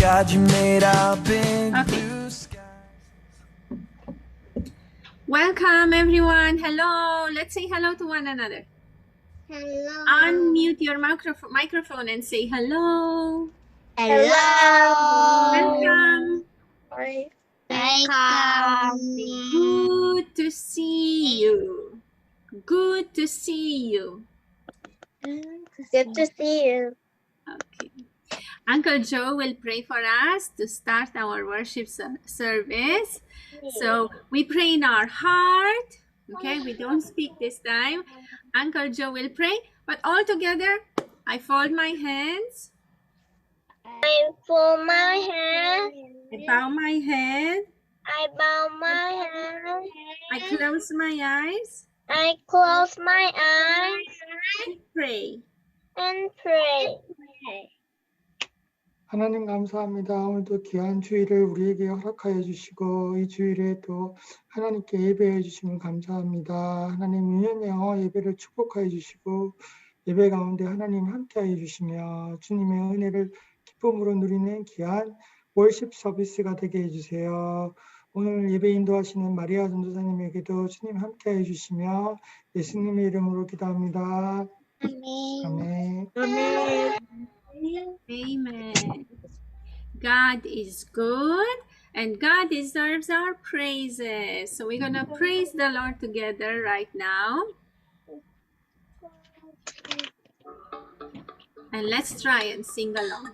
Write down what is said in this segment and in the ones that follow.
God, you made our big blue sky. Welcome everyone. Hello. Let's say hello to one another. Hello. Unmute your microphone and say hello. Hello. Welcome. Welcome. Good to see you. Good to see you. Good to see you. Okay. Uncle Joe will pray for us to start our worship service. So we pray in our heart. Okay, we don't speak this time. Uncle Joe will pray, but all together, I fold my hands. I fold my hands. I bow my head. I bow my head. I close my eyes. I close my eyes And pray. and pray. 하나님 감사합니다. 오늘도 귀한 주일을 우리에게 허락하여 주시고 이 주일에 또 하나님께 예배해 주심을 감사합니다. 하나님 유년영어 예배를 축복하여 주시고 예배 가운데 하나님 함께하여 주시며 주님의 은혜를 기쁨으로 누리는 귀한 월십 서비스가 되게 해주세요. 오늘 예배 인도하시는 마리아 전도사님에게도 주님 함께해 주시며 예수님의 이름으로 기도합니다. 아멘. Amen. Amen. God is good and God deserves our praises. So we're going to praise the Lord together right now. And let's try and sing along.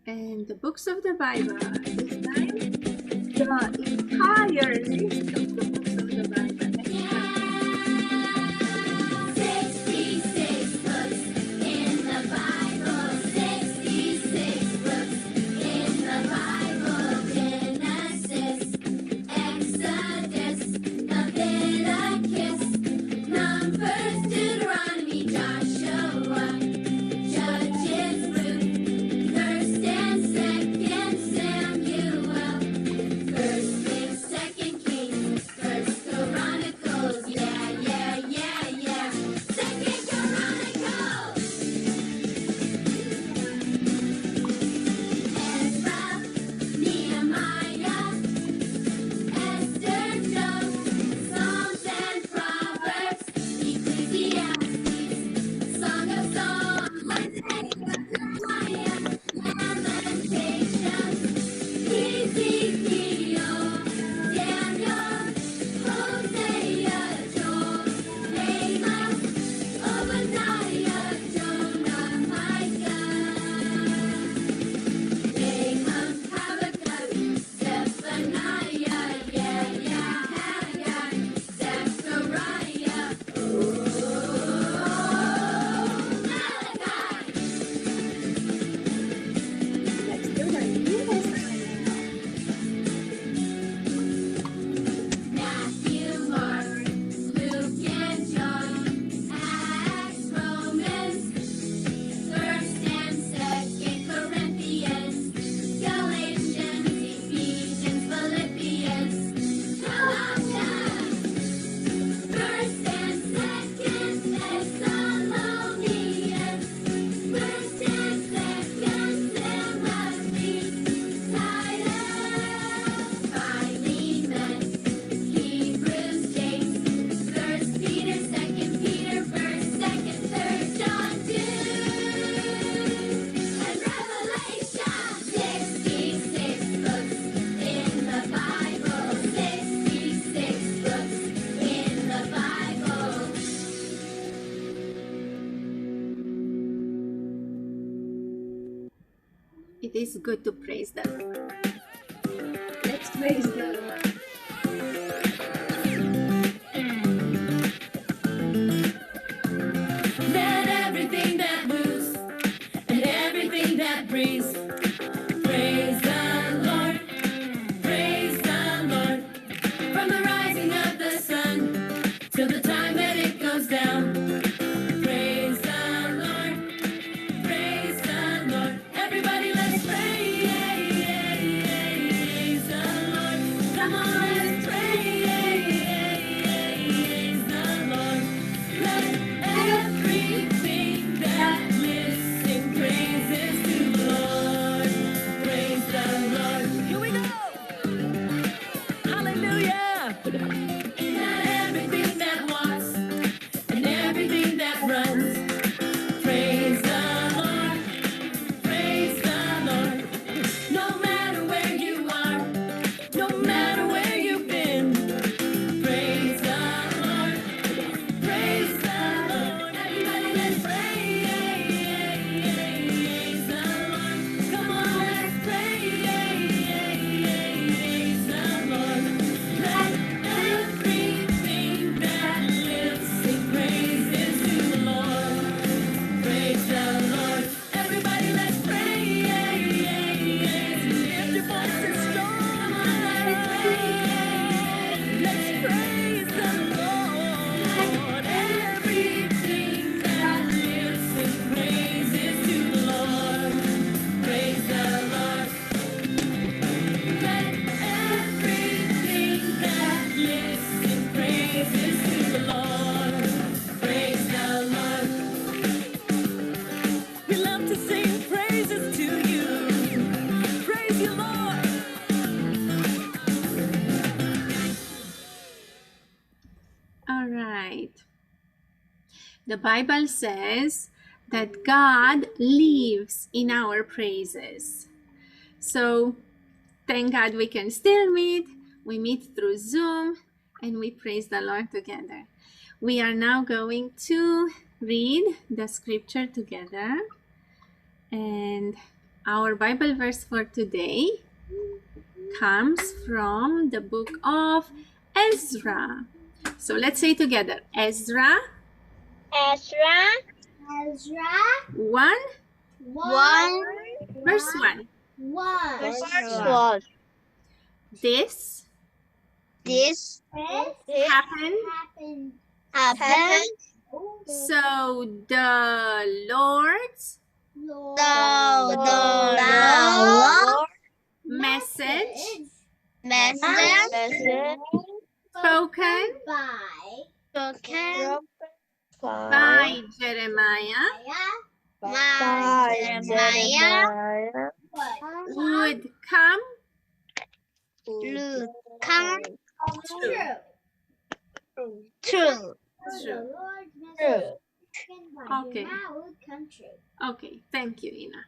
And the books of the Bible, this time, the entire list of the books of the Bible. 66 books in the Bible, 66 books in the Bible, Genesis, Exodus, Leviticus, Numbers, Deuteronomy, Joshua, Judges, Ruth, 1st and 2nd Samuel, 1st Kings, 2nd Kings, 1st It is good to praise the Lord. Let's praise the Lord. Let everything that moves and everything that breathes praise the Lord. Praise the Lord. From the rising of the sun till the time that it goes down. Praise the Lord. Praise the Lord. Everybody, let's praise the Lord. Come on, let's praise the Lord. Let everything that lives sing praises to the Lord. Praise the Lord. Here we go. Hallelujah. Let everything that walks and everything that runs praise the Lord. Praise the Lord. No matter where you are, no matter where you've been, praise the Lord. Praise the Lord. Everybody, let's praise the Lord. Come on, let's praise the Lord. Let everything that lives sing praises to the Lord. Praise the Lord. Everybody, let's praise. Lift your voices strong. Come on, let's praise. Let's praise the Lord. Everything that lives sing praises to the Lord. Praise the Lord. Let everything that lives sing praises to the Lord. Praise the Lord. We love to sing praises to you. Praise you, Lord. All right. The Bible says that God lives in our praises. So thank God we can still meet. We meet through Zoom and we praise the Lord together. We are now going to read the scripture together. And our Bible verse for today comes from the book of Ezra. So let's say together, Ezra Ezra 1, 1 verse 1. verse 1. This This happened happened so the Lord's the Lord message message spoken spoken by Jeremiah by Jeremiah would come would come true. true. Okay. Okay, thank you, Ina.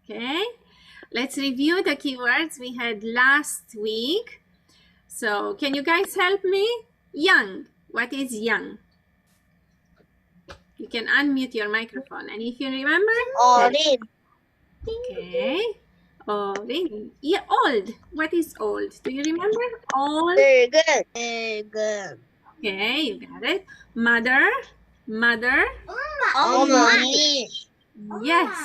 Okay, let's review the keywords we had last week. So, can you guys help me? Young. What is young? You can unmute your microphone. And if you remember, Orange. okay. Orange. Yeah, old. What is old? Do you remember? Old. Very good. Very good. Okay, you got it. Mother. Mother. 어머니. Yes.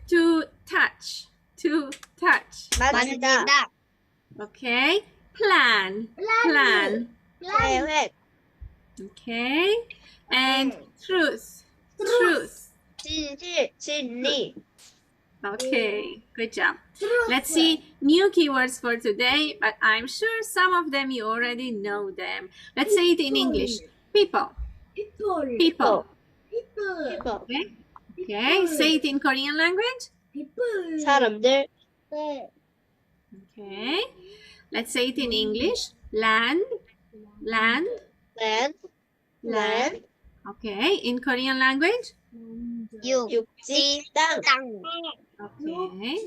To touch. To touch. 만지다. Okay. Plan. Plan. 계획. Okay. And truth. Truth. 진실. 진리. Okay. Good job. Let's see new keywords for today, but I'm sure some of them you already know them. Let's say it in English. People. People. Okay. Okay. Say it in Korean language. 사람들. Okay. Let's say it in English. Land. Land. land. Land. Okay. In Korean language. 육지. 땅. Okay.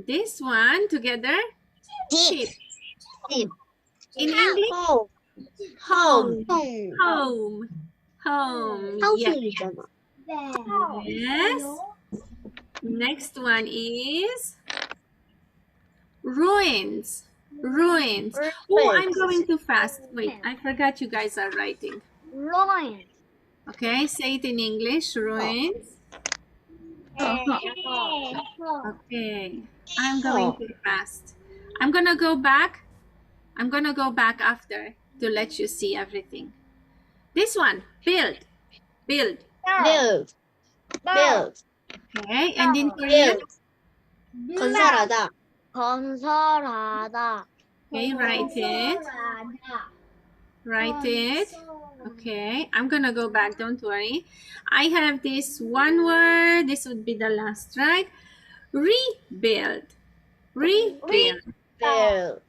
This one together. 집. 집. In English. home. Home. Home. Yes. 하우스이잖아. Yes. Next one is ruins. Ruins. Oh, I'm going too fast. Wait, I forgot you guys are writing. Ruins. Okay, say it in English. Ruins. Okay, I'm going too fast. I'm gonna go back. I'm gonna go back after to let you see everything. This one, build. Build. Build. Build. Okay, and in Korean, Build. 건설하다. 건설하다. okay, write it. Write it. Okay, I'm gonna go back, don't worry. I have this one word. This would be the last, right? Rebuild. Rebuild. Build.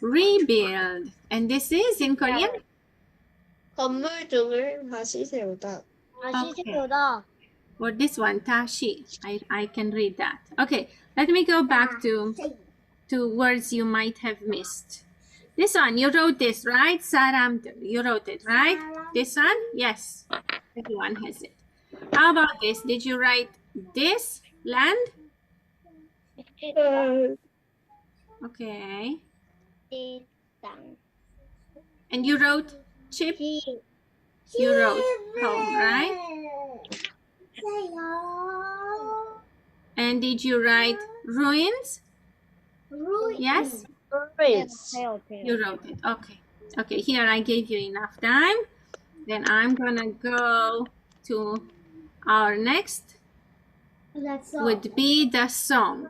Rebuild. And this is in Korean? 건물 등을 다시 세우다. 다시 Okay. 세우다. Or this one, tashi. I can read that. Okay, let me go back to words you might have missed. This one, you wrote this, right? 사람들. You wrote it, right? This one? Yes. Everyone has it. How about this? Did you write this? Land? Okay. And you wrote chip? You wrote home, right? And did you write ruins? Yes? Ruins. You wrote it. Okay. Okay, here I gave you enough time. Then I'm gonna go to our next would be the song.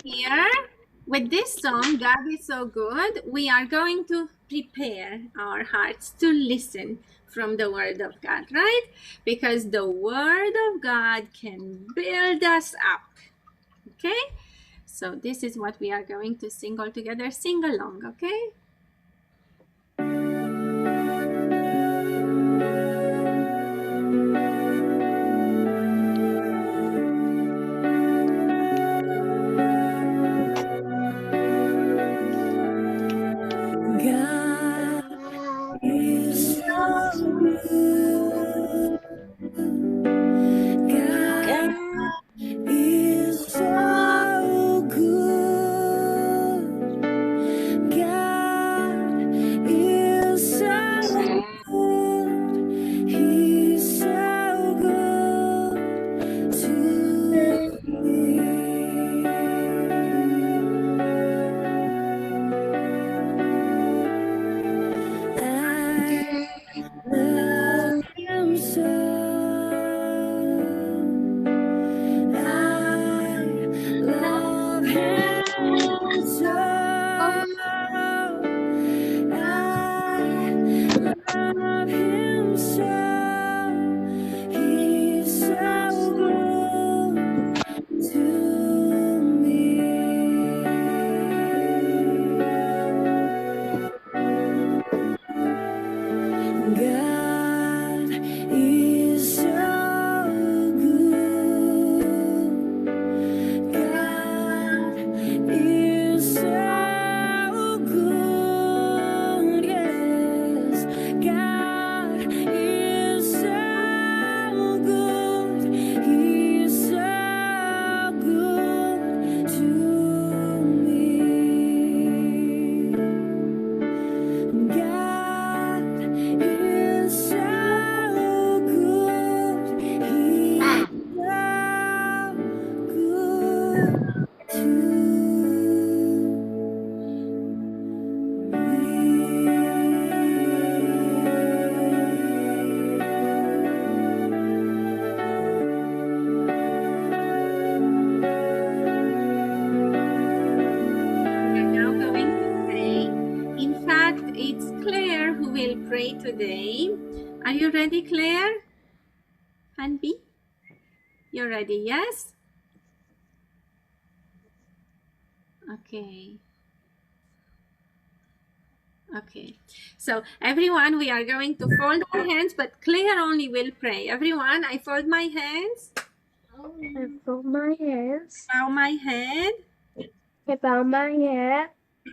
Here, with this song, God is so good, we are going to prepare our hearts to listen from the Word of God, right? Because the Word of God can build us up. Okay? So this is what we are going to sing all together. Sing along, okay? God is so good. God is so good. God is so good. He's so good to me. I love him so. I love him so. I love him so. He's so good to me. God is so good. God is so good. Yes, God is so good. He's so good to me. God is so good. He's so good to We're now going to pray. In fact, it's Claire who will pray today. Are you ready, Claire? Hanbi? You're ready, yes? Okay. Okay. So, everyone, we are going to fold our hands, but Claire only will pray. Everyone, I fold my hands, I fold my hands. bow my head, I bow my head.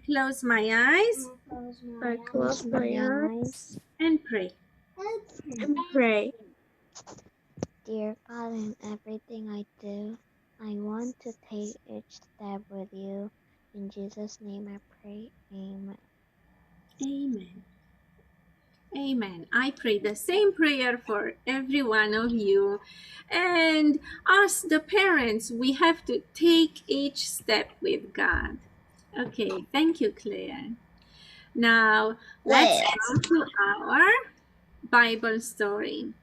close my eyes, I close my eyes and pray. and pray. Dear God. God, in everything I do, I want to take each step with you. In Jesus' name I pray. Amen. Amen. Amen. I pray the same prayer for every one of you. And us, the parents, we have to take each step with God. Okay, thank you, Claire. Now, let's go to our Bible story.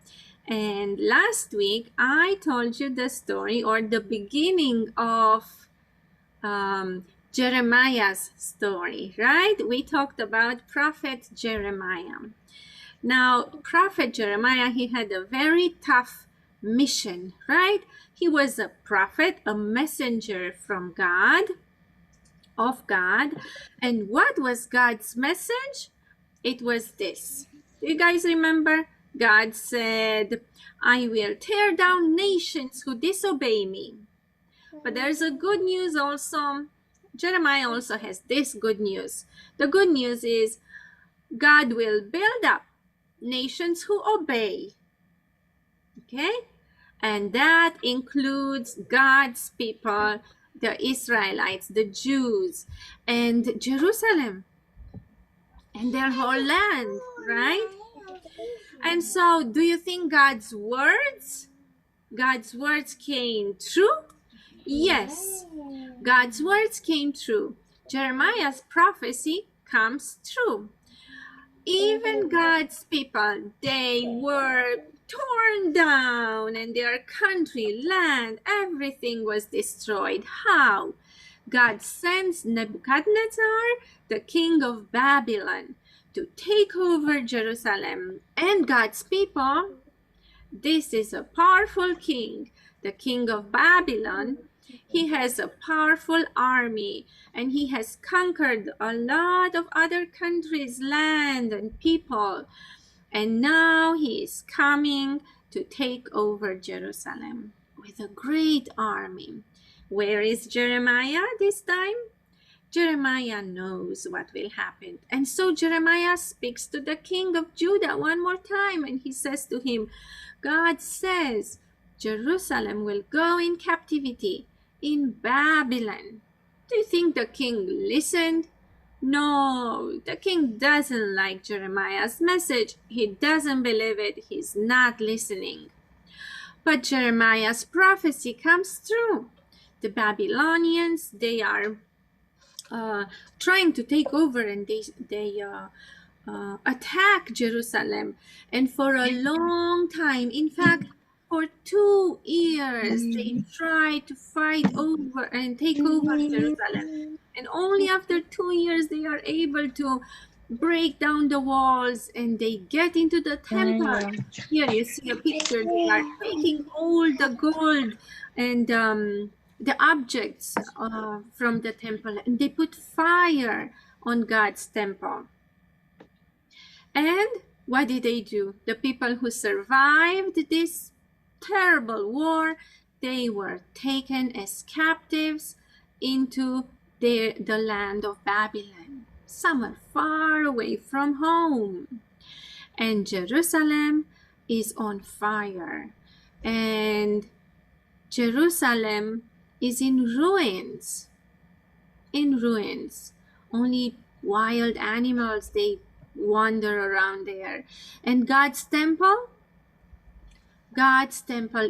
And last week, I told you the story or the beginning of Jeremiah's story, right? We talked about Prophet Jeremiah. Now, Prophet Jeremiah, he had a very tough mission, right? He was a prophet, a messenger from God, of God. And what was God's message? It was this. Do you guys remember? God said, I will tear down nations who disobey me. But there's a good news also. Jeremiah also has this good news. The good news is God will build up nations who obey. Okay? And that includes God's people, the Israelites, the Jews, and Jerusalem, and their whole land, right? And so, do you think God's words came true? Yes, God's words came true. Jeremiah's prophecy comes true. Even God's people, they were torn down, and their country, land, everything was destroyed. How? God sends Nebuchadnezzar, the king of Babylon, to take over Jerusalem. And God's people, this is a powerful king, the king of Babylon. He has a powerful army, and he has conquered a lot of other countries, land, and people. And now he is coming to take over Jerusalem with a great army. Where is Jeremiah this time? Jeremiah knows what will happen. And so Jeremiah speaks to the king of Judah one more time, and he says to him, God says Jerusalem will go in captivity in Babylon. Do you think the king listened? No, the king doesn't like Jeremiah's message. He doesn't believe it. He's not listening. But Jeremiah's prophecy comes true. The Babylonians, they are trying to take over, and they attack Jerusalem. And for a long time, in fact, for 2 years, they tried to fight over and take over Jerusalem. And only after 2 years, they are able to break down the walls, and they get into the temple. Here you see a picture. They are taking all the gold and the objects from the temple, and they put fire on God's temple. And what did they do? The people who survived this terrible war, they were taken as captives into the land of Babylon. Some are far away from home. And Jerusalem is on fire. And Jerusalem is in ruins. In ruins. Only wild animals, they wander around there. And God's temple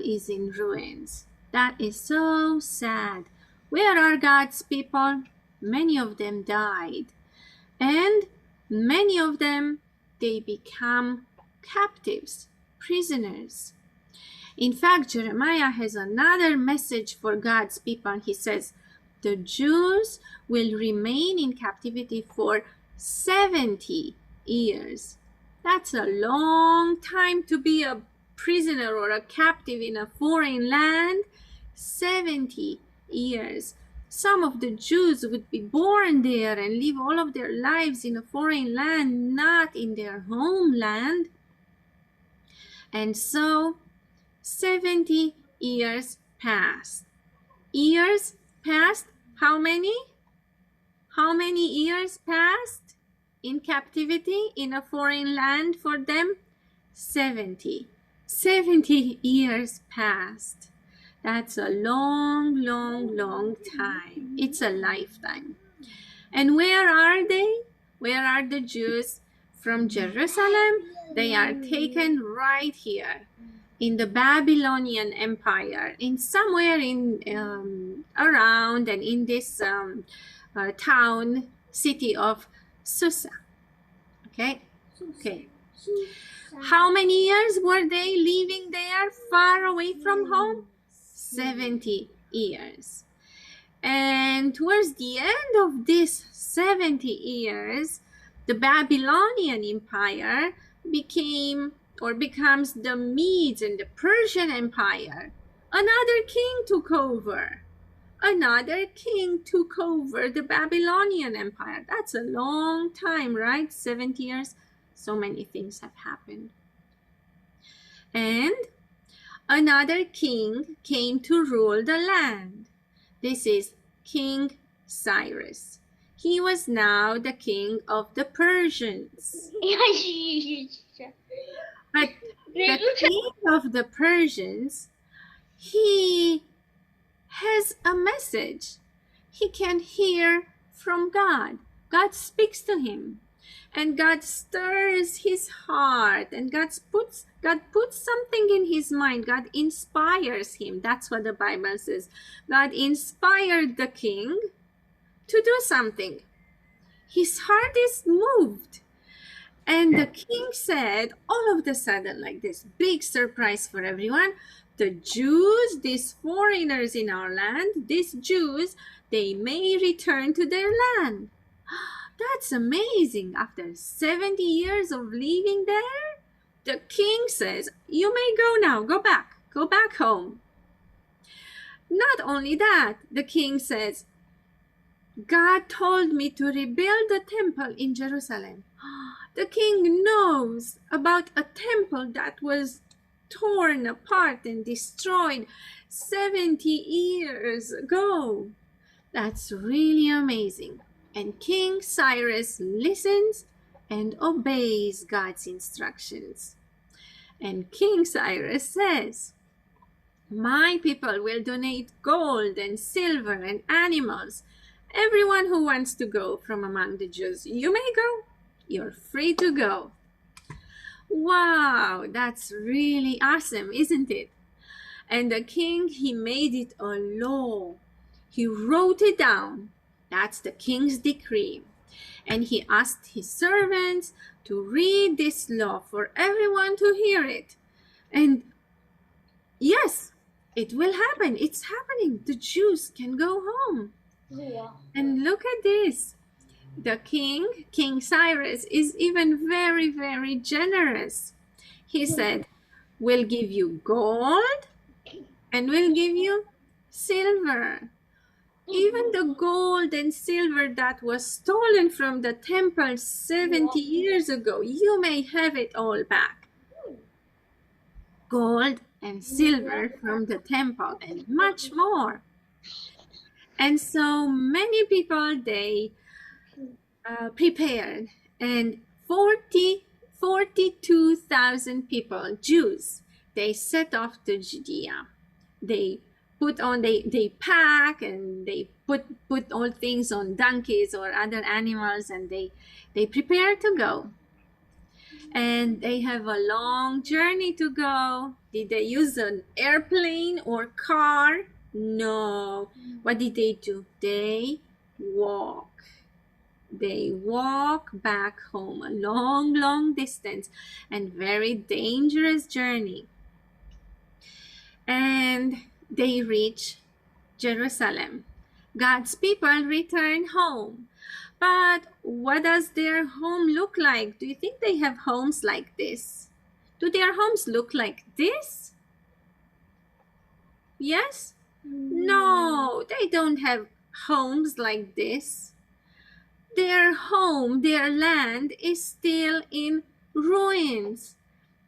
is in ruins. That is so sad. Where are God's people? Many of them died. And many of them, they become captives, prisoners. In fact, Jeremiah has another message for God's people. He says, the Jews will remain in captivity for 70 years. That's a long time to be a prisoner or a captive in a foreign land. 70 years. Some of the Jews would be born there and live all of their lives in a foreign land, not in their homeland. And so 70 years passed. Years passed. How many? How many years passed in captivity in a foreign land for them? 70. 70 years passed. That's a long, long, long time. It's a lifetime. And where are they? Where are the Jews? From Jerusalem, they are taken right here in the Babylonian Empire, in somewhere in around and in this town, city of Susa. Okay? Okay. How many years were they living there, far away from home? 70 years. And towards the end of these 70 years, the Babylonian Empire becomes the Medes and the Persian Empire. Another king took over. Another king took over the Babylonian Empire. That's a long time, right? 70 years. So many things have happened. And another king came to rule the land. This is King Cyrus. He was now the king of the Persians. But the king of the Persians, he has a message. He can hear from God. God speaks to him. And God stirs his heart. And God puts something in his mind. God inspires him. That's what the Bible says. God inspired the king to do something. His heart is moved. And the king said, all of a sudden, like this big surprise for everyone, the Jews, these foreigners in our land, these Jews, they may return to their land. That's amazing. After 70 years of living there, the king says, you may go now, go back home. Not only that, the king says, God told me to rebuild the temple in Jerusalem. The king knows about a temple that was torn apart and destroyed 70 years ago. That's really amazing. And King Cyrus listens and obeys God's instructions. And King Cyrus says, my people will donate gold and silver and animals. Everyone who wants to go from among the Jews, you may go. You're free to go. Wow, that's really awesome, isn't it? And the king, he made it a law. He wrote it down. That's the king's decree. And he asked his servants to read this law for everyone to hear it. And yes, it will happen. It's happening. The Jews can go home. And look at this. The king, King Cyrus, is even very, very generous. He said, we'll give you gold and we'll give you silver. Even the gold and silver that was stolen from the temple 70 years ago, you may have it all back. Gold and silver from the temple and much more. And so many people, they prepared, and 42,000 people, Jews, they set off to Judea. They pack and they put all things on donkeys or other animals, and they prepare to go. And they have a long journey to go. Did they use an airplane or car? No. What did they do? They walk. They walk back home, a long, long distance and very dangerous journey. And they reach Jerusalem. God's people return home. But what does their home look like? Do you think they have homes like this? Do their homes look like this? Yes? No, they don't have homes like this. Their home, their land is still in ruins.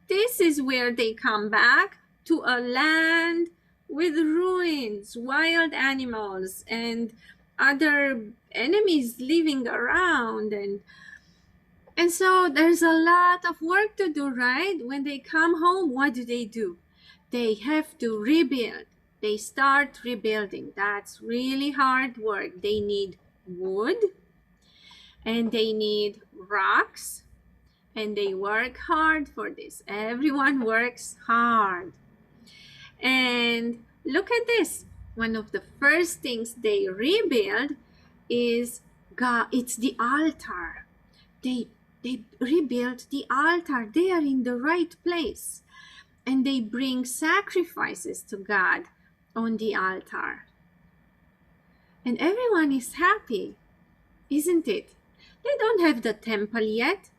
This is where they come back, to a land with ruins, wild animals, and other enemies living around. And so there's a lot of work to do, right? When they come home, what do? They have to rebuild. They start rebuilding. That's really hard work. They need wood and they need rocks, and they work hard for this. Everyone works hard. And look at this. One of the first things they rebuild is God. It's the altar. They rebuild the altar. They are in the right place. And they bring sacrifices to God on the altar. And everyone is happy, isn't it? They don't have the temple yet.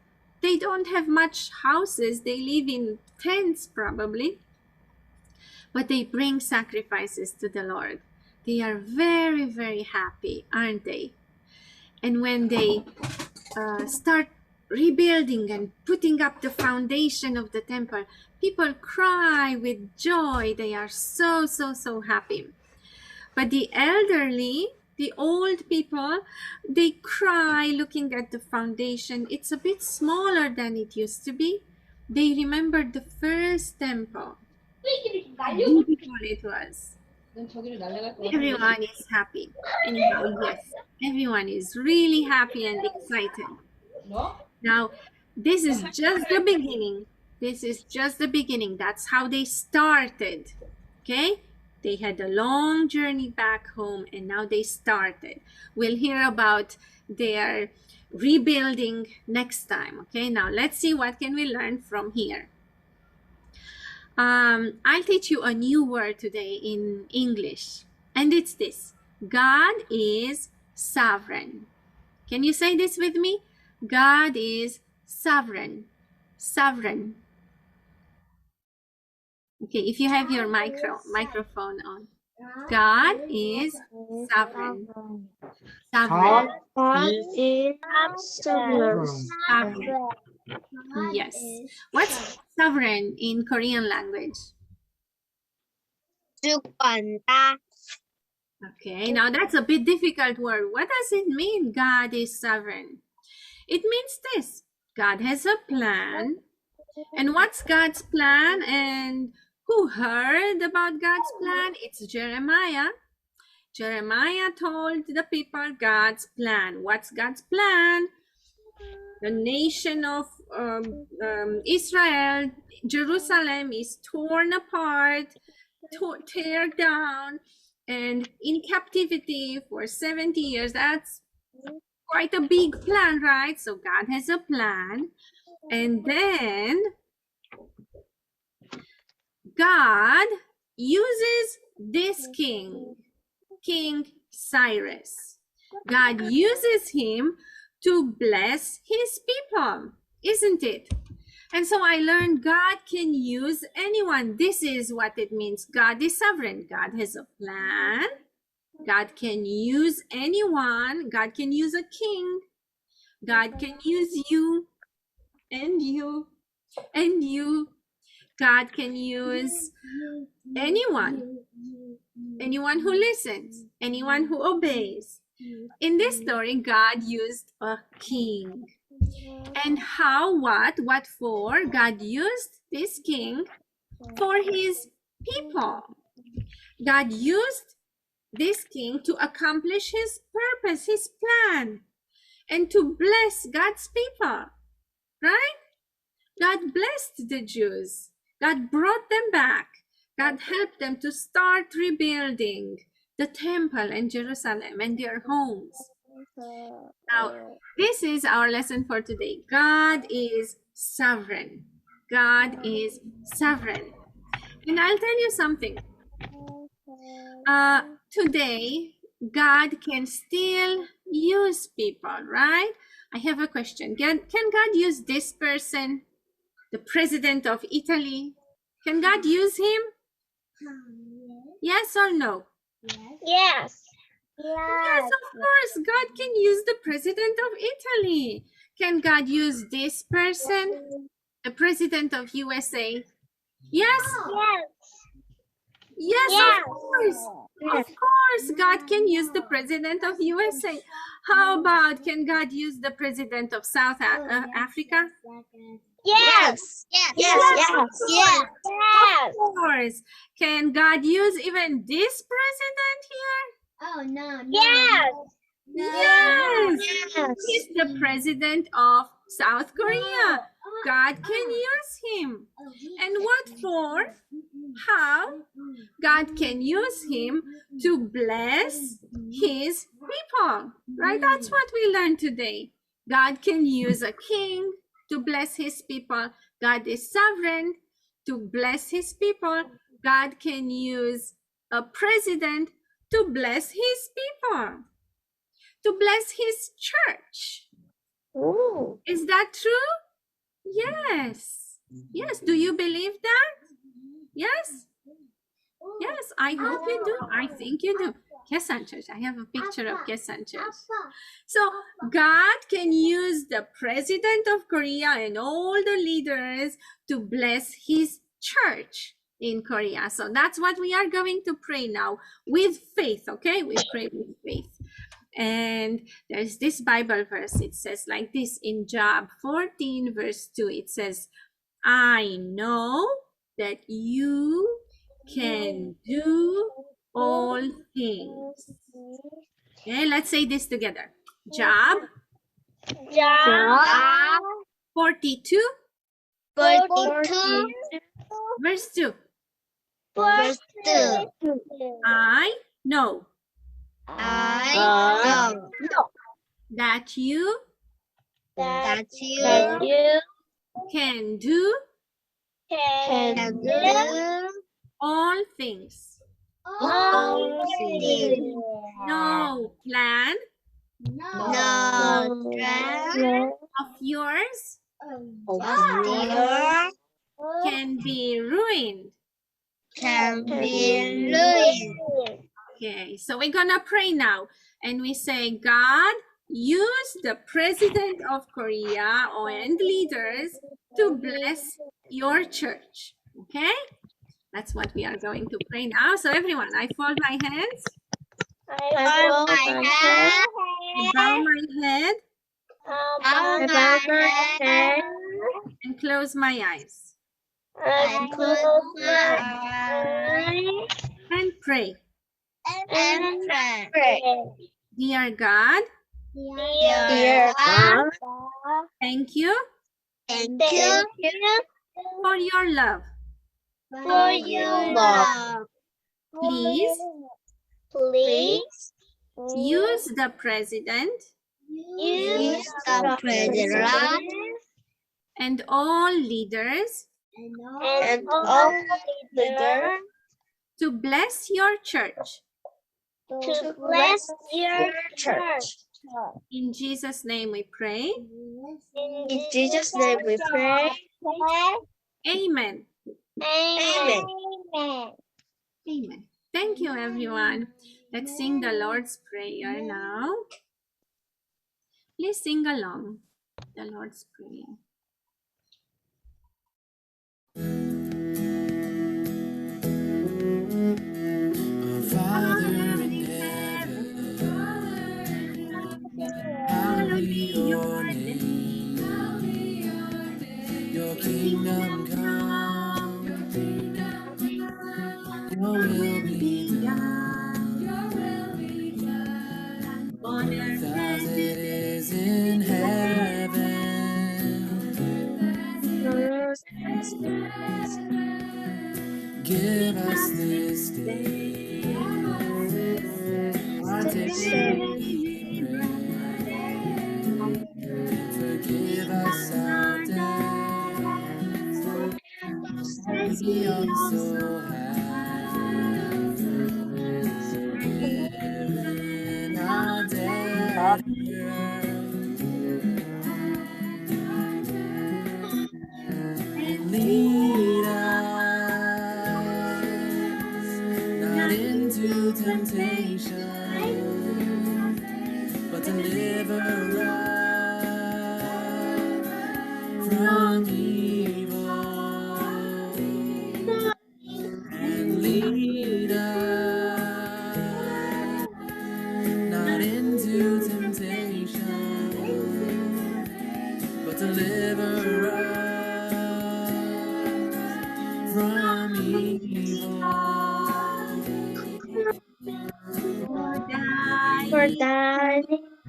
They don't have much houses. They live in tents probably. But they bring sacrifices to the Lord. They are very, very happy, aren't they? And when they start rebuilding and putting up the foundation of the temple, people cry with joy. They are so, so, so happy. But the elderly, the old people, they cry looking at the foundation. It's a bit smaller than it used to be. They remember the first temple. How beautiful it was. Everyone is happy. Anyhow, yes, everyone is really happy and excited. Now, this is just the beginning. This is just the beginning. That's how they started. Okay? They had a long journey back home and now they started. We'll hear about their rebuilding next time. Okay? Now, let's see what can we learn from here. I'll teach you a new word today in English. And it's this. God is sovereign. Can you say this with me? God is sovereign. Sovereign. Okay, if you have your microphone on. God is sovereign. Sovereign. God is sovereign. Sovereign. Yes. What's sovereign in Korean language? 주권자. Okay, now that's a bit difficult word. What does it mean, God is sovereign? It means this. God has a plan. And what's God's plan? And who heard about God's plan? It's Jeremiah. Jeremiah told the people God's plan. What's God's plan? The nation of Israel, Jerusalem is torn apart, tear down, and in captivity for 70 years. That's quite a big plan, right? So God has a plan. And then God uses this king, King Cyrus. God uses him to bless his people, isn't it? And so I learned God can use anyone. This is what it means. God is sovereign. God has a plan. God can use anyone. God can use a king. God can use you and you and you. God can use anyone. Anyone who listens. Anyone who obeys. In this story, God used a king. And how, what for? God used this king for his people. God used this king to accomplish his purpose, his plan, and to bless God's people, right? God blessed the Jews. God brought them back. God helped them to start rebuilding the temple in Jerusalem and their homes. Now, this is our lesson for today. God is sovereign. God is sovereign. And I'll tell you something. Today, God can still use people, right? I have a question. Can God use this person, the president of Italy? Can God use him? Yes or no? Yes. Yes, of course. God can use the president of Italy. Can God use this person, the president of USA? Yes? Yes. Yes, Yes. of course. Of course, God can use the president of USA. How about, can God use the president of South Africa? Yes. Of course. Can God use even this president here? Oh no. Yes. He's the president of South Korea. God can use him. And what for? How? God can use him to bless his people. Right? That's what we learned today. God can use a king to bless his people. God is sovereign to bless his people. God can use a president to bless his people, to bless his church. Is that true? Yes. Yes. Do you believe that? Yes. Yes, I hope you do. I think you do. Gyesan Church. I have a picture of Gyesan Church. So God can use the president of Korea and all the leaders to bless his church in Korea. So that's what we are going to pray now with faith. Okay, we pray with faith. And there's this Bible verse. It says like this in Job 14 verse 2. It says, I know that you can do all things. Okay, let's say this together. Job 42 verse 2. I know that you can do all things. No plan of yours can be ruined. Okay, so we're gonna pray now, and we say, God, use the president of Korea and leaders to bless your church. Okay, that's what we are going to pray now. So everyone, I fold my hands, I bow my head, and close my eyes, and pray. Dear God, thank you for your love. Please use the president and all leaders to bless your church. In Jesus' name we pray. Amen. Amen. Thank you, everyone. Let's sing the Lord's Prayer now. Please sing along the Lord's Prayer. Our Father in heaven, hallowed be your name. Your kingdom come, your will be done, on earth as it is in heaven. Give us this day our daily bread, and forgive us our debts, as we also have forgiven our debtors. And lead us not into temptation, but deliver us from evil. And lead us For thine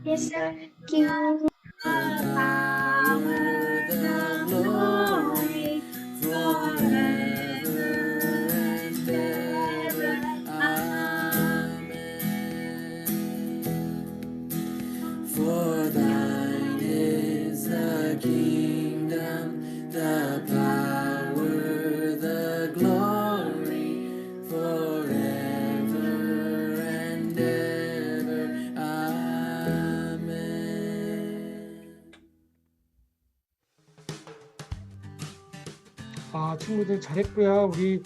is the kingdom, power, the glory, forever and ever. For thine is the kingdom, the power, the glory, forever and ever. Amen. 친구들 잘했고요. 우리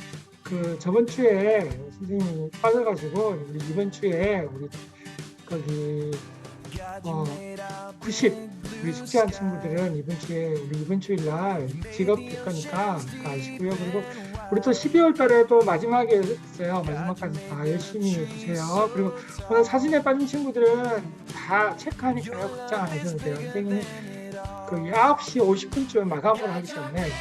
저번 주에 선생님이 빠져가지고 우리 이번 주에 우리 거기 90 우리 숙제한 친구들은 이번 주일날 직업될 거니까 다 아시고요. 그리고 우리 또 12월 달에도 마지막에 있어요. 마지막까지 다 열심히 해주세요. 그리고 오늘 사진에 빠진 친구들은 다 체크하니까요. 걱정 안 하셔도 돼요. 선생님이 9시 50분쯤 마감을 하기 때문에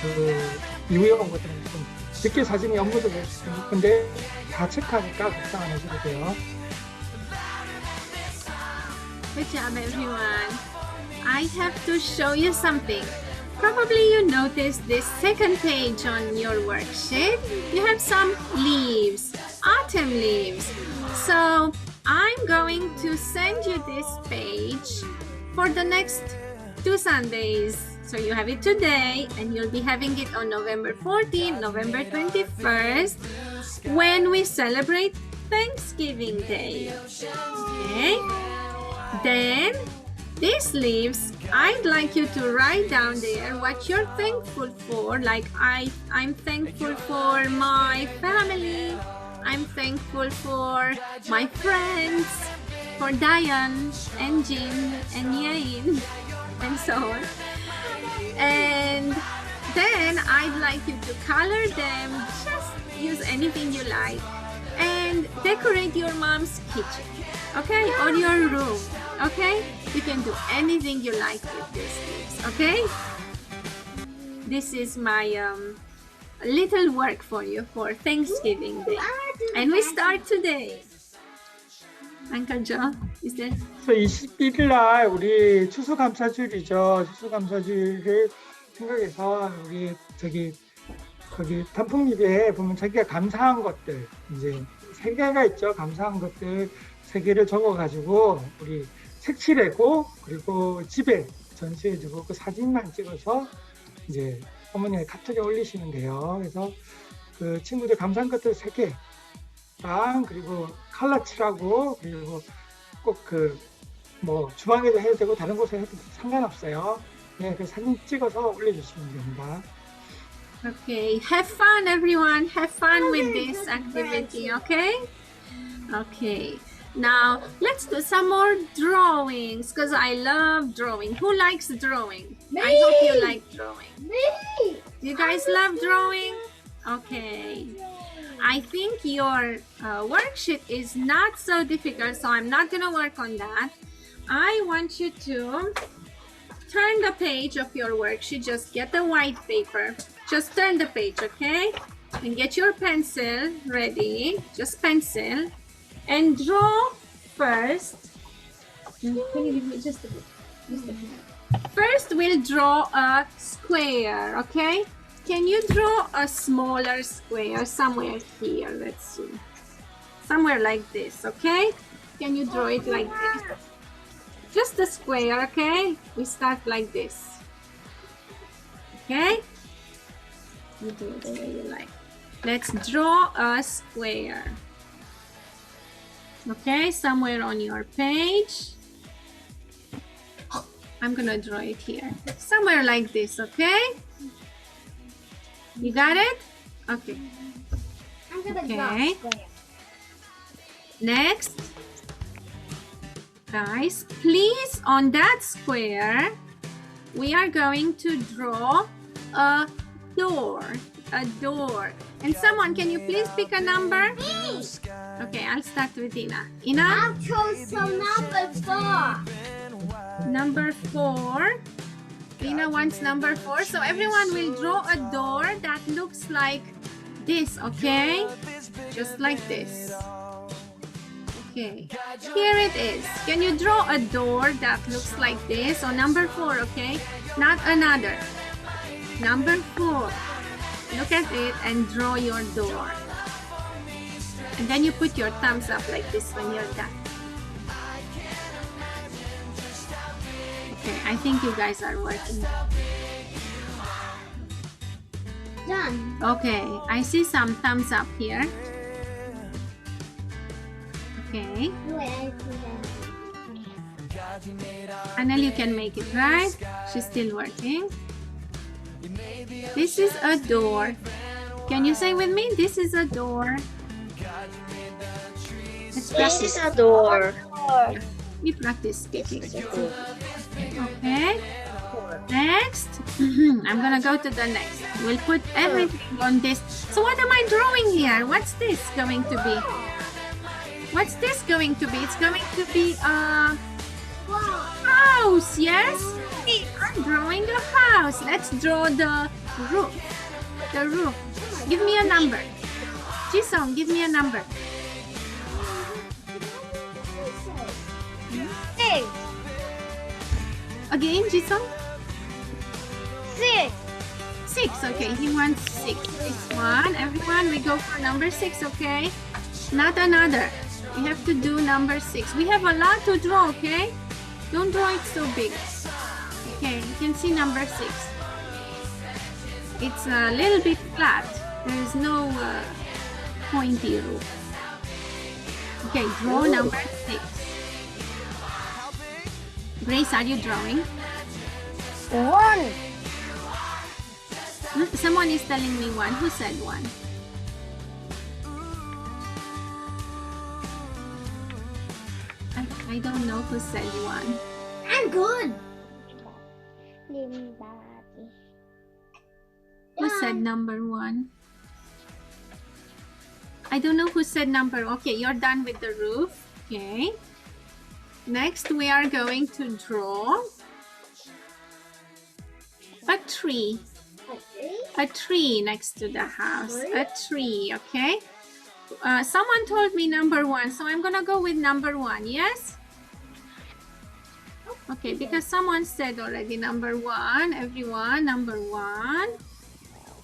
이후에 온 것들은 좀 늦게 사진이 업로드될 수 있을 건데 다 체크하니까 걱정 안 하셔도 돼요. Good job, everyone. I have to show you something. Probably you noticed this second page on your worksheet. You have some leaves, autumn leaves. So I'm going to send you this page for the next 2 Sundays. So you have it today and you'll be having it on November 14th, November 21st when we celebrate Thanksgiving Day. Okay? Then these leaves, I'd like you to write down there what you're thankful for. Like I'm thankful for my family. I'm thankful for my friends, for Diane and Jin and Yain and so on. And then I'd like you to color them. Just use anything you like and decorate your mom's kitchen, okay, or your room. Okay, you can do anything you like with these leaves. Okay, this is my little work for you for Thanksgiving Day, and we start today. Uncle Joe, is there? 21일 날 우리 추수감사주일이죠. 추수감사주일을 생각해서 우리 거기 단풍잎에 보면 자기가 감사한 것들 이제 3개가 있죠. 감사한 것들 3개를 적어가지고 우리 색칠하고 그리고 집에 전시해주고 그 사진만 찍어서 이제 어머니의 카톡에 올리시면 돼요. 그래서 그 친구들 감사한 것들 3개랑 그리고 칼라 칠하고 그리고 꼭 뭐 주방에도 해도 되고 다른 곳에 해도 상관없어요. 네, 그 사진 찍어서 올려주시면 됩니다. Okay, have fun, everyone. Have fun with this activity. Okay. Okay. Now, let's do some more drawings because I love drawing. Who likes drawing? Me. I hope you like drawing. Me. Do you guys love drawing? Okay. I think your worksheet is not so difficult, so I'm not going to work on that. I want you to turn the page of your worksheet. Just get the white paper. Just turn the page, okay? And get your pencil ready. Just pencil. And draw first. Can you give me just a bit? Just a bit. First, we'll draw a square, okay? Can you draw a smaller square somewhere here? Let's see. Somewhere like this, okay? Can you draw it like this? Just a square, okay? We start like this. Okay? You do it the way you like. Let's draw a square. Okay, somewhere on your page. I'm gonna draw it here. Somewhere like this, okay? You got it? Okay. I'm gonna Okay. Next. Guys, please, on that square, we are going to draw a door. A door. And someone, can you please pick a number? Me. Okay, I'll start with Ina. Ina? I'll choose some number 4. Number 4. Ina wants number 4. So everyone will draw a door that looks like this, okay? Just like this. Okay, here it is. Can you draw a door that looks like this? So number 4, okay? Not another. Number 4. Look at it and draw your door. And then you put your thumbs up like this when you're done. Okay, I think you guys are working. Done. Okay, I see some thumbs up here. Okay. Anel, you can make it, right? She's still working. This is a door. Can you say with me? This is a door. Let's This is a door. We practice speaking. Okay. Next, I'm gonna go to the next. We'll put everything on this. So what am I drawing here? What's this going to be? What's this going to be? It's going to be a house, yes? I'm drawing a house. Let's draw the roof. The roof. Give me a number. Jisung, give me a number. 6. Again, Jisung? 6. 6, okay. He wants 6. This one. Everyone, we go for number 6, okay? Not another. We have to do number 6. We have a lot to draw, okay? Don't draw it so big. Okay, you can see number 6. It's a little bit flat. There is no pointy roof. Okay, draw number 6. Grace, are you drawing? 1. Someone is telling me 1. Who said 1? I don't know who said 1. I'm good. Who said number 1? I don't know who said number. Okay, you're done with the roof. Okay. Next, we are going to draw a tree. A tree next to the house. A tree, okay? Someone told me number 1, so I'm gonna go with number 1, yes? Okay, because someone said already number 1, everyone, number 1.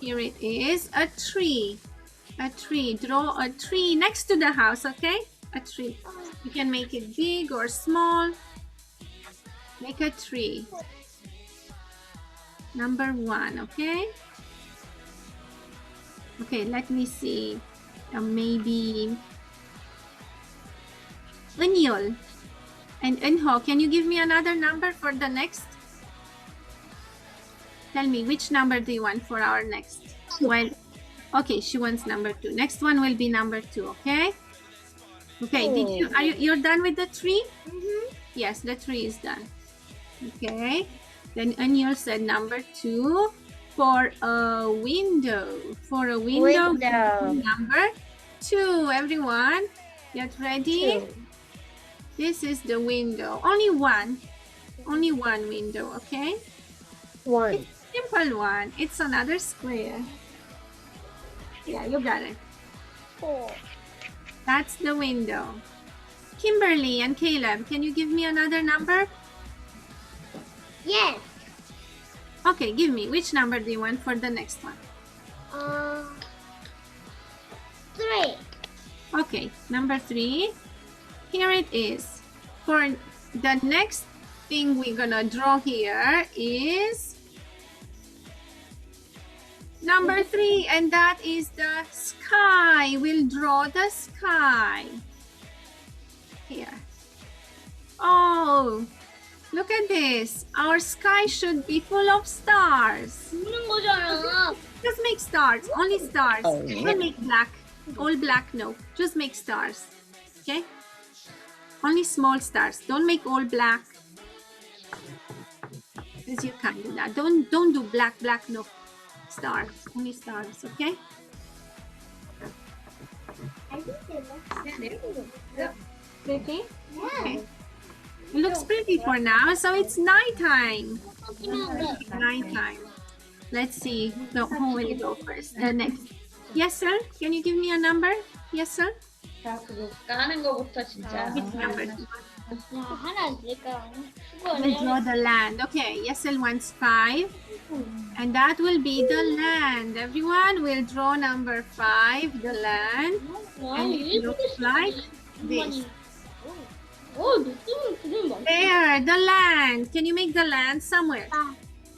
Here it is, a tree. A tree, draw a tree next to the house, okay? A tree. You can make it big or small. Make a tree. Number 1, okay? Okay, let me see. Maybe Eunyeol and Eunho. Can you give me another number for the next? Tell me which number do you want for our next? Well, okay, she wants number 2. Next one will be number 2. Okay. Okay. You're done with the tree? Yes, the tree is done. Okay. Then Eunyeol said number 2. For a window. For a window. Number 2. Everyone, get ready. 2. This is the window. Only one. Only one window, okay? 1. It's a simple one. It's another square. Yeah, you got it. 4. That's the window. Kimberly and Caleb, can you give me another number? Yes. Okay, give me. Which number do you want for the next one? 3. Okay, number 3. Here it is. For the next thing we're gonna draw here is number 3, and that is the sky. We'll draw the sky. Here. Oh, look at this. Our sky should be full of stars. Just make stars. Only stars. Don't make black. All black, no. Just make stars. Okay? Only small stars. Don't make all black. Because you can't do that. Don't do black, no. Stars. Only stars, okay? Pretty? Okay. It looks pretty for now. So it's nighttime. Nighttime. Let's see who will go first. Next. Yes, sir. Can you give me a number? Yes, sir. 자, 그거 까는 거부터 진짜. Which number? 야, 하나 안 될까? We'll draw the land. Okay, Yesel wants 5. And that will be the land. Everyone will draw number 5, the land. And it looks like this. 느낌은 그림 맞 There, the land. Can you make the land somewhere?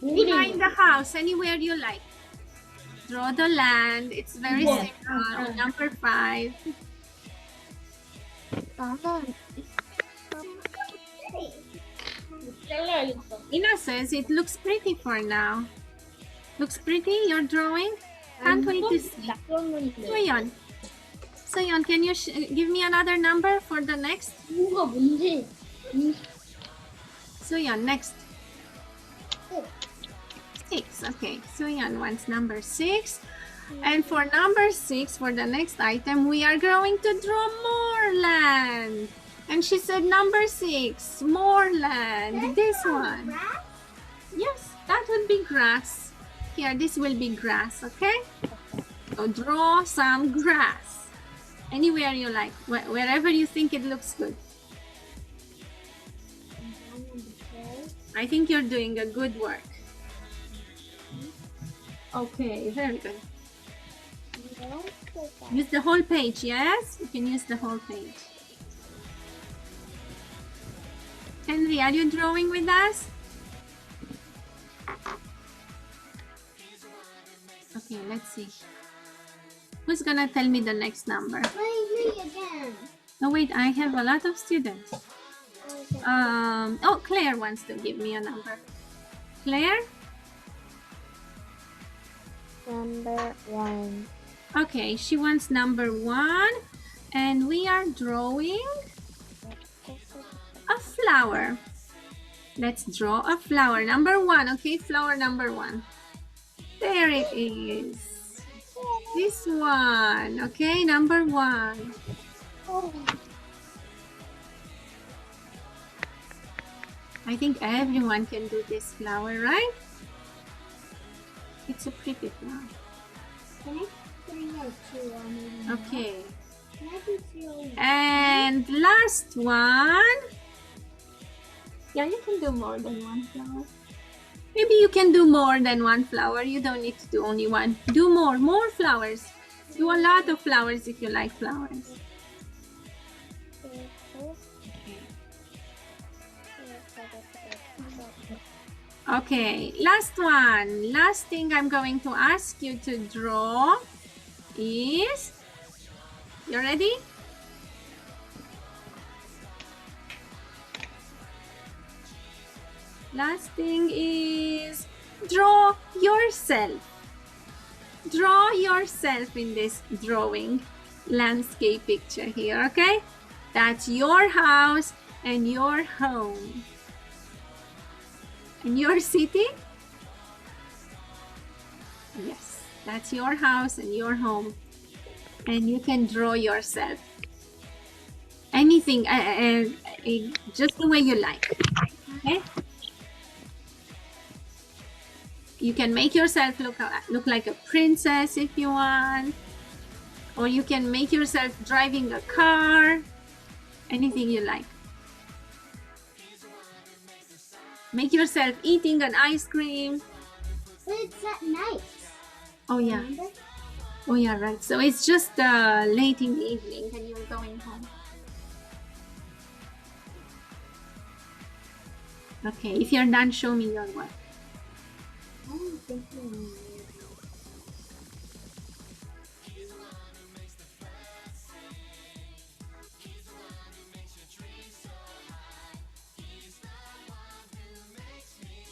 Behind the house, anywhere you like. Draw the land. It's very simple. Number 5. 나는 잘라야겠어. Ina says it looks pretty for now. Looks pretty, your drawing? Can't wait to see. Soyeon. Soyeon, can you give me another number for the next? 뭐가 뭔지. Soyeon, next. 6. Okay, Soyeon wants number 6. And for number 6, for the next item, we are going to draw more land. And she said number 6, more land. This one. Yes, that would be grass. Here, this will be grass, okay? So draw some grass. Anywhere you like, wherever you think it looks good. I think you're doing a good work. Okay, very good. Use the whole page, yes? You can use the whole page. Henry, are you drawing with us? Okay, let's see. Who's gonna tell me the next number? Me again. Oh wait, I have a lot of students. Oh, Claire wants to give me a number. Claire? Number 1. Okay, she wants number 1. And we are drawing a flower. Let's draw a flower. Number 1, okay? Flower number 1. There it is. This one, okay? Number 1. I think everyone can do this flower, right? It's a pretty flower. Can I bring out 2 on it? Okay. Can I do 2? And last one. Yeah, you can do more than one flower. Maybe you can do more than one flower. You don't need to do only one. Do more flowers. Do a lot of flowers if you like flowers. Okay, last one. Last thing I'm going to ask you to draw is, you ready? Last thing is draw yourself. Draw yourself in this drawing landscape picture here, okay? That's your house and your home. And your city? Yes, that's your house and your home. And you can draw yourself. Anything, just the way you like, okay? You can make yourself look like a princess if you want. Or you can make yourself driving a car. Anything you like. Make yourself eating an ice cream. But it's at night. Oh yeah. Remember? Oh yeah, right. So it's just late in the evening and you're going home. Okay, if you're done, show me your work. I'm thinking.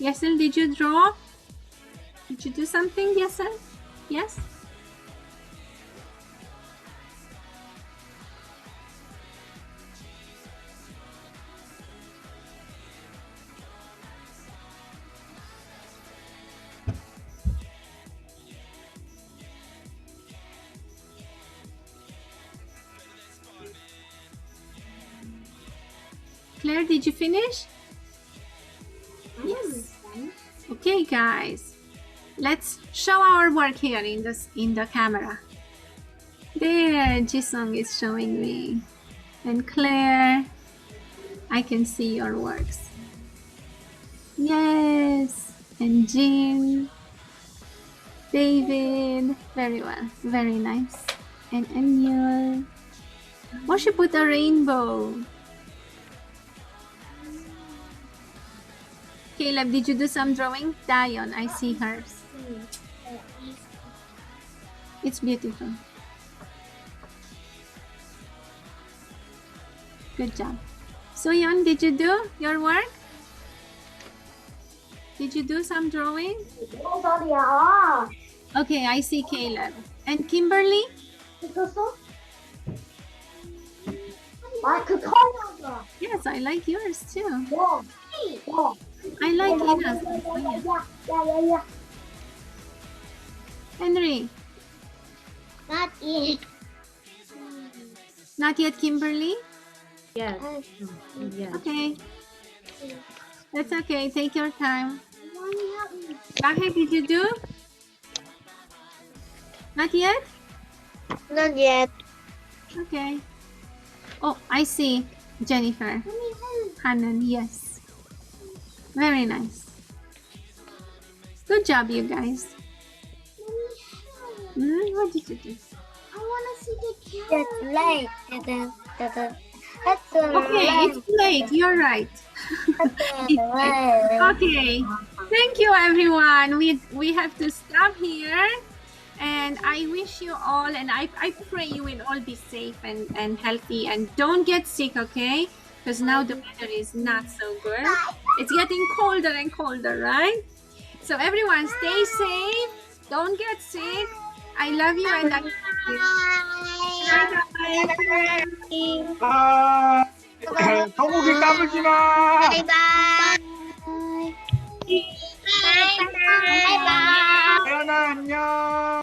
Yesel, did you draw? Did you do something, Yesel? Yes? Claire, did you finish? Yes. Okay, guys, let's show our work here in the camera. There, Jisung is showing me. And Claire, I can see your works. Yes, and Jean, David, very well, very nice. And Emil, worship with a rainbow. Caleb, did you do some drawing? Dion, I see hers. It's beautiful. Good job. Soyeon, did you do your work? Did you do some drawing? Okay, I see Caleb. And Kimberly? Yes, I like yours too. I like Ina's. Henry? Not yet. Not yet, Kimberly? Yes. Yes. Okay. That's okay. Take your time. Bahe, did you do? Not yet? Not yet. Okay. Oh, I see. Jennifer. Hanan, yes. Very nice. Good job, you guys. What did you do? I want to see the cat. It's late. It's Okay, it's late. You're right. Okay. Thank you, everyone. We have to stop here. And I wish you all, and I pray you will all be safe and healthy, and don't get sick, okay? Because now the weather is not so good. It's getting colder and colder, right? So everyone, stay safe. Don't get sick. I love you and I love you. 아, 거북이 까불지 마. Bye bye. Bye bye. 태연아 안녕.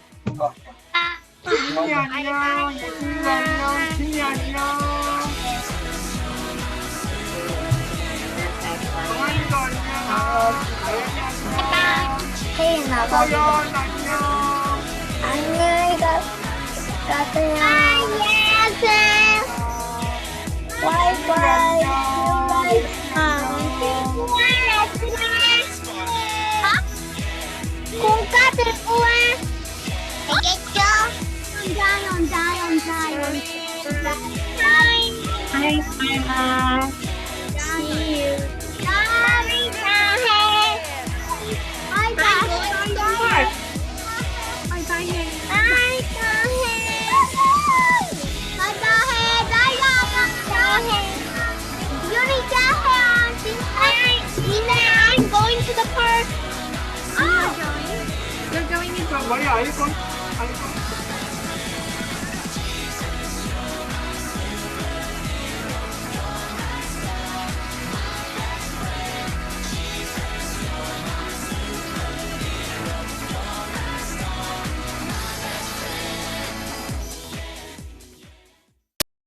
진이 안녕. 예준이도 안녕. 진이 안녕. 정한이도 안녕. 다현이 안녕. 태연아, 서연 안녕. 안녕히 가세요. 바이바이. 공과 들고 와. 알겠죠? 바이바이. See you. 바이바이. 바이바이. I'm going to the park. You're going in 머리 아이콘